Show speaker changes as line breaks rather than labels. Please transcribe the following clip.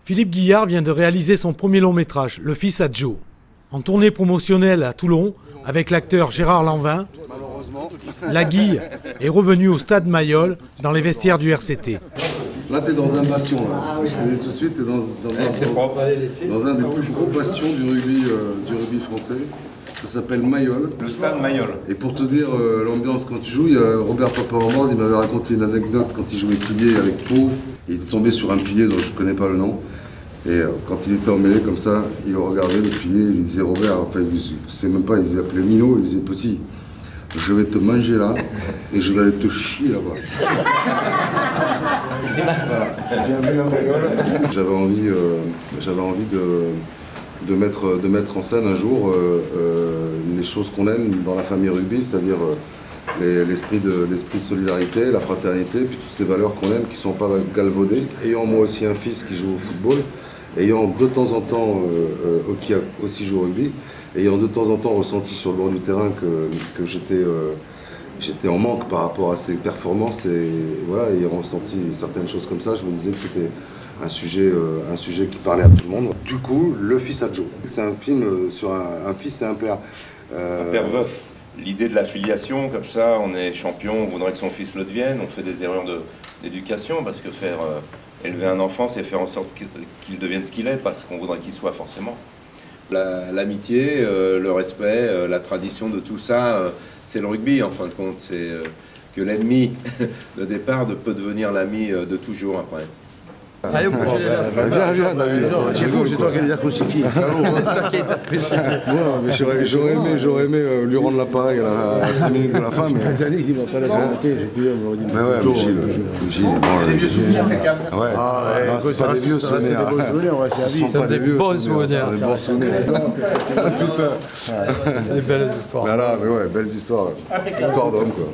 Philippe Guillard vient de réaliser son premier long métrage, Le fils à Joe. En tournée promotionnelle à Toulon, avec l'acteur Gérard Lanvin, la Guille est revenue au stade Mayol, dans les vestiaires du RCT.
Là, tu es dans un bastion. Là. Je te dis tout de suite, tu es dans un des plus gros bastions du rugby français. Ça s'appelle Mayol.
Le stade Mayol.
Et pour te dire l'ambiance quand tu joues, il y a Robert Paparomord, il m'avait raconté une anecdote quand il jouait pilier avec Pau. Il était tombé sur un pilier dont je ne connais pas le nom. Et quand il était emmêlé comme ça, il regardait le pilier, il disait Robert, enfin il sait même pas, il appelait Minot, il disait petit, je vais te manger là et je vais aller te chier là-bas. J'avais envie de mettre en scène un jour les choses qu'on aime dans la famille rugby, c'est-à-dire l'esprit de solidarité, la fraternité, puis toutes ces valeurs qu'on aime qui ne sont pas galvaudées. Ayant moi aussi un fils qui joue au football, ayant de temps en temps, qui a aussi joué au rugby, ayant de temps en temps ressenti sur le bord du terrain que j'étais en manque par rapport à ses performances et voilà, ayant ressenti certaines choses comme ça, je me disais que c'était un sujet qui parlait à tout le monde. Du coup, Le fils à Joe. C'est un film sur un fils et un père.
Un père veuf. L'idée de l'affiliation, comme ça, on est champion, on voudrait que son fils le devienne, on fait des erreurs d'éducation, parce que faire élever un enfant, c'est faire en sorte qu'il devienne ce qu'il est, pas ce qu'on voudrait qu'il soit forcément. L'amitié, le respect, la tradition de tout ça, c'est le rugby en fin de compte. C'est que l'ennemi de départ peut devenir l'ami de toujours après.
Allez, viens, David. C'est toi qui les as crucifiés. C'est toi qui les as crucifiés.
J'aurais aimé lui rendre l'appareil à 5 minutes de la fin. Mais
Les années qu'il va pas la arrêter, j'ai pu me redire.
mais ouais, Gilles,
C'est des vieux souvenirs, quelqu'un.
ouais. Non, c'est pas des vieux souvenirs.
On va
Ce sont
servir.
pas des vieux
bons
souvenirs.
souvenirs.
C'est des bons souvenirs. Putain.
C'est des belles histoires.
Mais ouais, belles histoires. Histoire d'homme, quoi.